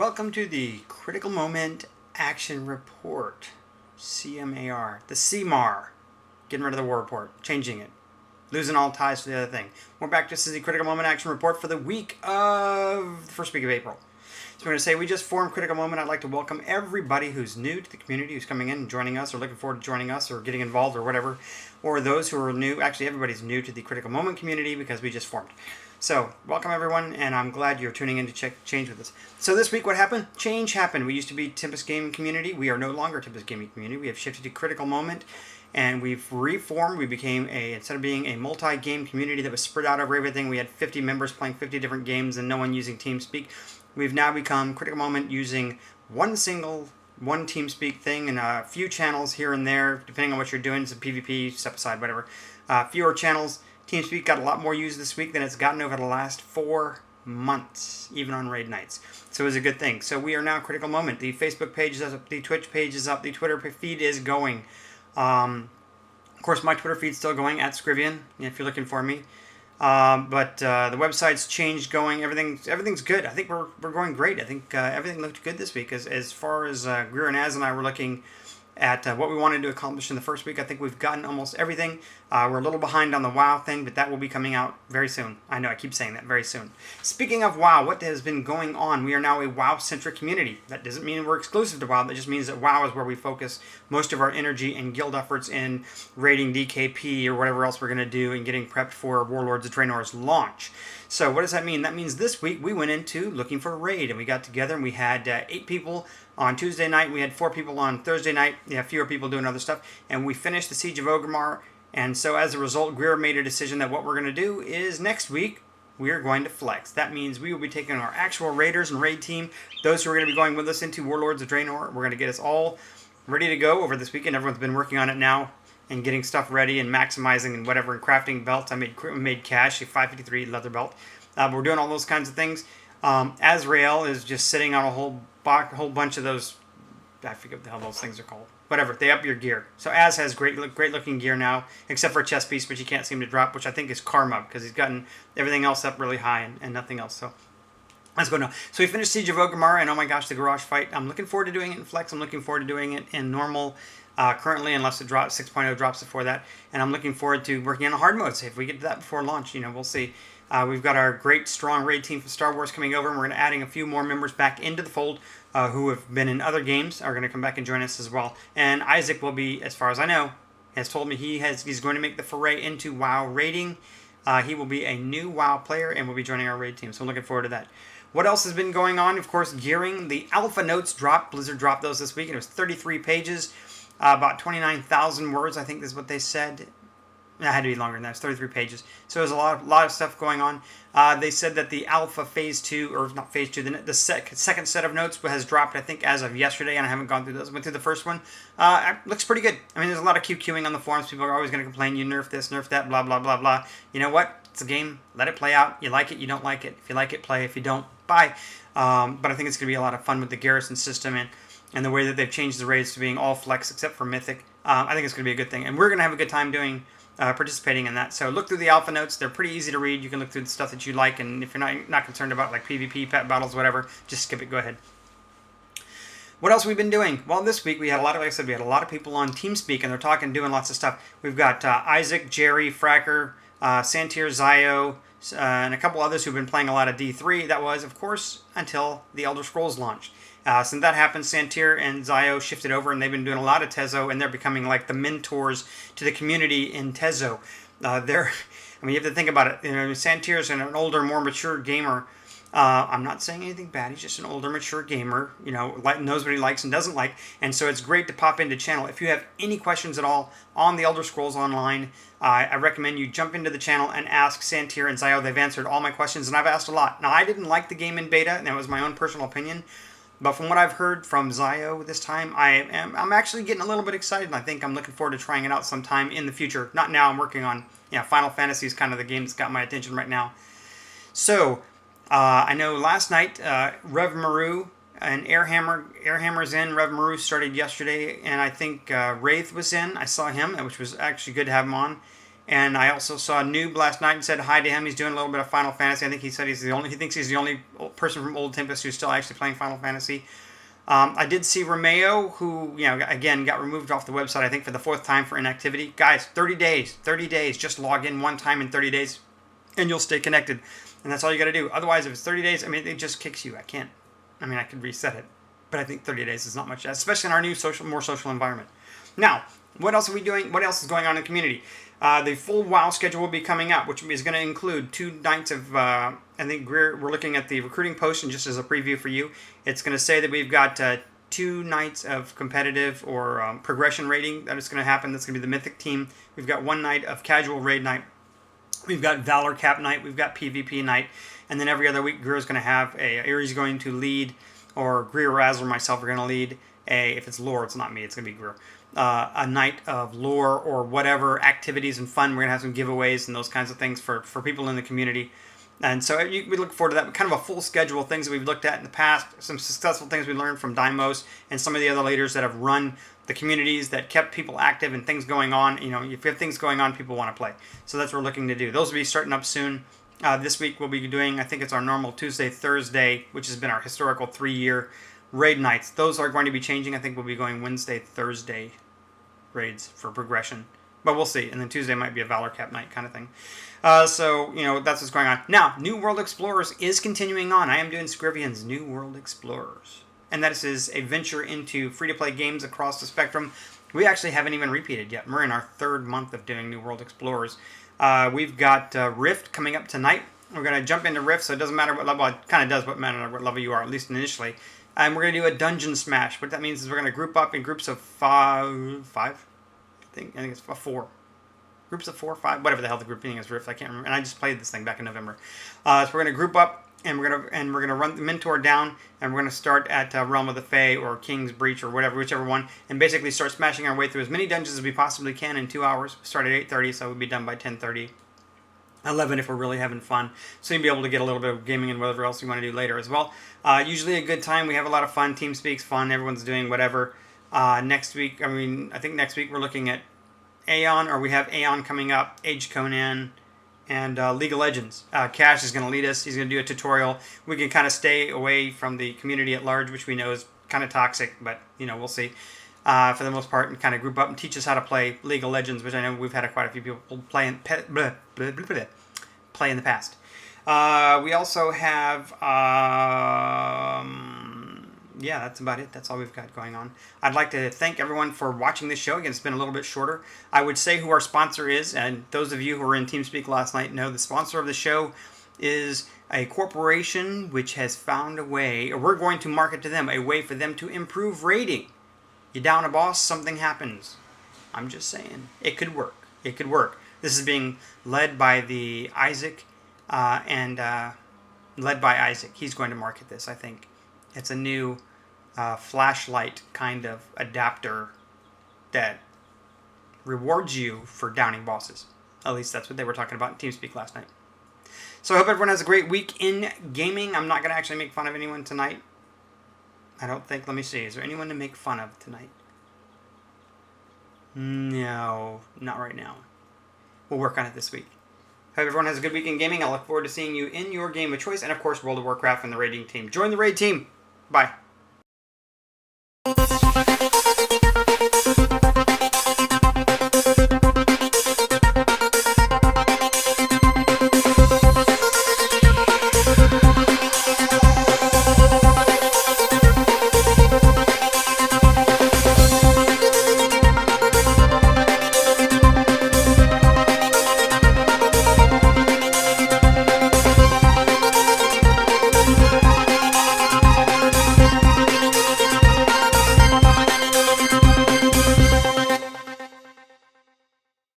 Welcome to the Critical Moment Action Report, CMAR, the CMAR. Getting rid of the war report, changing it, losing all ties to the other thing. We're back. This is the Critical Moment Action Report for the first week of April. So we're going to say we just formed Critical Moment. I'd like to welcome everybody who's new to the community, who's coming in and joining us, or looking forward to joining us, or getting involved, or whatever. Or those who are new. Actually, everybody's new to the Critical Moment community because we just formed. So, welcome everyone, and I'm glad you're tuning in to check change with us. So this week, what happened? Change happened. We used to be Tempest Gaming Community. We are no longer Tempest Gaming Community. We have shifted to Critical Moment, and we've reformed. We became instead of being a multi-game community that was spread out over everything, we had 50 members playing 50 different games and no one using TeamSpeak. We've now become Critical Moment using one TeamSpeak thing and a few channels here and there, depending on what you're doing. It's a PvP, step aside, whatever. Fewer channels. TeamSpeak got a lot more used this week than it's gotten over the last 4 months, even on raid nights. So it was a good thing. So we are now Critical Moment. The Facebook page is up, the Twitch page is up, the Twitter feed is going. Of course, my Twitter feed's still going, at Scrivian, if you're looking for me. But the website's changed, going. Everything's good. I think we're going great. I think everything looked good this week. As far as Greer and Az and I were looking at what we wanted to accomplish in the first week, I think we've gotten almost everything. We're a little behind on the WoW thing, but that will be coming out very soon. I know, I keep saying that, very soon. Speaking of WoW, what has been going on? We are now a WoW-centric community. That doesn't mean we're exclusive to WoW. That just means that WoW is where we focus most of our energy and guild efforts in raiding DKP or whatever else we're going to do and getting prepped for Warlords of Draenor's launch. So what does that mean? That means this week we went into looking for a raid, and we got together and we had 8 people on Tuesday night. We had 4 people on Thursday night. Fewer people doing other stuff. And we finished the Siege of Orgrimmar. And so as a result, Greer made a decision that what we're going to do is next week, we're going to flex. That means we will be taking our actual raiders and raid team, those who are going to be going with us into Warlords of Draenor. We're going to get us all ready to go over this weekend. Everyone's been working on it now and getting stuff ready and maximizing and whatever, and crafting belts. I made Cash, a 553 leather belt. We're doing all those kinds of things. Azrael is just sitting on a whole bunch of those. I forget what the hell those things are called. Whatever, they up your gear. So Az has great looking gear now, except for a chest piece, which he can't seem to drop, which I think is karma, because he's gotten everything else up really high and nothing else. So let's go now. So we finished Siege of Orgrimmar, and oh my gosh, the garage fight. I'm looking forward to doing it in Flex. I'm looking forward to doing it in normal currently, unless it drops 6.0 drops before that. And I'm looking forward to working on a hard mode. So if we get to that before launch, we'll see. We've got our great, strong raid team from Star Wars coming over, and we're going to adding a few more members back into the fold who have been in other games are going to come back and join us as well. And Isaac will be, as far as I know, has told me he's going to make the foray into WoW raiding. He will be a new WoW player and will be joining our raid team, so I'm looking forward to that. What else has been going on? Of course, gearing. The alpha notes dropped. Blizzard dropped those this week, and it was 33 pages, about 29,000 words, I think is what they said. It had to be longer than that. It's 33 pages. So there's a lot of stuff going on. They said that the alpha phase 2, or not phase 2, the second set of notes has dropped, I think, as of yesterday, and I haven't gone through those. I went through the first one. Looks pretty good. I mean, there's a lot of QQing on the forums. People are always going to complain, you nerf this, nerf that, blah, blah, blah, blah. You know what? It's a game. Let it play out. You like it, you don't like it. If you like it, play. If you don't, bye. But I think it's going to be a lot of fun with the garrison system and the way that they've changed the raids to being all flex except for Mythic. I think it's going to be a good thing. And we're going to have a good time participating in that. So look through the alpha notes. They're pretty easy to read. You can look through the stuff that you like, and if you're not concerned about like PvP, pet battles, whatever, just skip it. Go ahead. What else have we been doing? Well, this week we had like I said, we had a lot of people on TeamSpeak, and they're doing lots of stuff. We've got Isaac, Jerry, Fracker, Santir, Zio, and a couple others who've been playing a lot of D3. That was, of course, until the Elder Scrolls launched. Since that happened, Santir and Zio shifted over, and they've been doing a lot of Tezo, and they're becoming like the mentors to the community in Tezo. You have to think about it. Santir's an older, more mature gamer. I'm not saying anything bad. He's just an older, mature gamer. Knows what he likes and doesn't like, and so it's great to pop into channel. If you have any questions at all on the Elder Scrolls Online, I recommend you jump into the channel and ask Santir and Zio. They've answered all my questions, and I've asked a lot. Now, I didn't like the game in beta, and that was my own personal opinion. But from what I've heard from Zio this time, I'm actually getting a little bit excited, and I think I'm looking forward to trying it out sometime in the future. Not now. I'm working on Final Fantasy is kind of the game that's got my attention right now. So I know last night Rev Maru and Airhammer's in. Rev Maru started yesterday, and I think Wraith was in. I saw him, which was actually good to have him on. And I also saw Noob last night and said hi to him. He's doing a little bit of Final Fantasy. I think he said he thinks he's the only person from Old Tempest who's still actually playing Final Fantasy. I did see Romeo, who, again, got removed off the website, I think, for the 4th time for inactivity. Guys, 30 days. 30 days. Just log in one time in 30 days, and you'll stay connected. And that's all you got to do. Otherwise, if it's 30 days, it just kicks you. I could reset it. But I think 30 days is not much, especially in our new more social environment. Now, what else are we doing? What else is going on in the community? The full WoW schedule will be coming up, which is going to include 2 nights of, I think we're looking at the recruiting post, and just as a preview for you, it's going to say that we've got 2 nights of competitive or progression rating that is going to happen. That's going to be the Mythic team. We've got 1 night of casual raid night. We've got Valor Cap night. We've got PvP night. And then every other week, Greer's going to have Erie's going to lead, or Greer, Raz, or myself are going to lead if it's lore, it's not me, it's going to be Greer. A night of lore or whatever activities and fun. We're going to have some giveaways and those kinds of things for people in the community. And so we look forward to that. Kind of a full schedule of things that we've looked at in the past, some successful things we learned from Dimos and some of the other leaders that have run the communities that kept people active and things going on. If you have things going on, people want to play. So that's what we're looking to do. Those will be starting up soon. This week we'll be doing, I think it's our normal Tuesday, Thursday, which has been our historical 3-year raid nights. Those are going to be changing. I think we'll be going Wednesday, Thursday raids for progression. But we'll see. And then Tuesday might be a Valor Cap night kind of thing. So, that's what's going on. Now, New World Explorers is continuing on. I am doing Scrivian's New World Explorers. And that is a venture into free-to-play games across the spectrum. We actually haven't even repeated yet. We're in our 3rd month of doing New World Explorers. We've got Rift coming up tonight. We're going to jump into Rift, so it doesn't matter what level. It kind of does matter what level you are, at least initially. And we're going to do a dungeon smash. What that means is we're going to group up in groups of 5. I think it's 4. Groups of 4 or 5, whatever the hell the grouping is. Rift, I can't remember. And I just played this thing back in November. So we're going to group up, and we're going to run the mentor down, and we're going to start at Realm of the Fae or King's Breach or whichever one, and basically start smashing our way through as many dungeons as we possibly can in 2 hours. We start at 8:30, so we'll be done by 10:30. 11 if we're really having fun. So you'll be able to get a little bit of gaming and whatever else you want to do later as well. Usually a good time. We have a lot of fun. TeamSpeak's fun. Everyone's doing whatever. Next week, I think next week we're looking at Aeon, or we have Aeon coming up, Age Conan, and League of Legends. Cash is going to lead us. He's going to do a tutorial. We can kind of stay away from the community at large, which we know is kind of toxic, but, we'll see. For the most part, and kind of group up and teach us how to play League of Legends, which I know we've had quite a few people play in the past. We also have, yeah, that's about it. That's all we've got going on. I'd like to thank everyone for watching this show. Again, it's been a little bit shorter. I would say who our sponsor is, and those of you who were in TeamSpeak last night know the sponsor of the show is a corporation which has found a way, or we're going to market to them, a way for them to improve rating. You down a boss, something happens. I'm just saying. It could work. It could work. This is being led by the Isaac, led by Isaac. He's going to market this, I think. It's a new flashlight kind of adapter that rewards you for downing bosses. At least that's what they were talking about in TeamSpeak last night. So I hope everyone has a great week in gaming. I'm not going to actually make fun of anyone tonight. I don't think. Let me see. Is there anyone to make fun of tonight? No, not right now. We'll work on it this week. Hope everyone has a good week in gaming. I look forward to seeing you in your game of choice. And, of course, World of Warcraft and the raiding team. Join the raid team. Bye.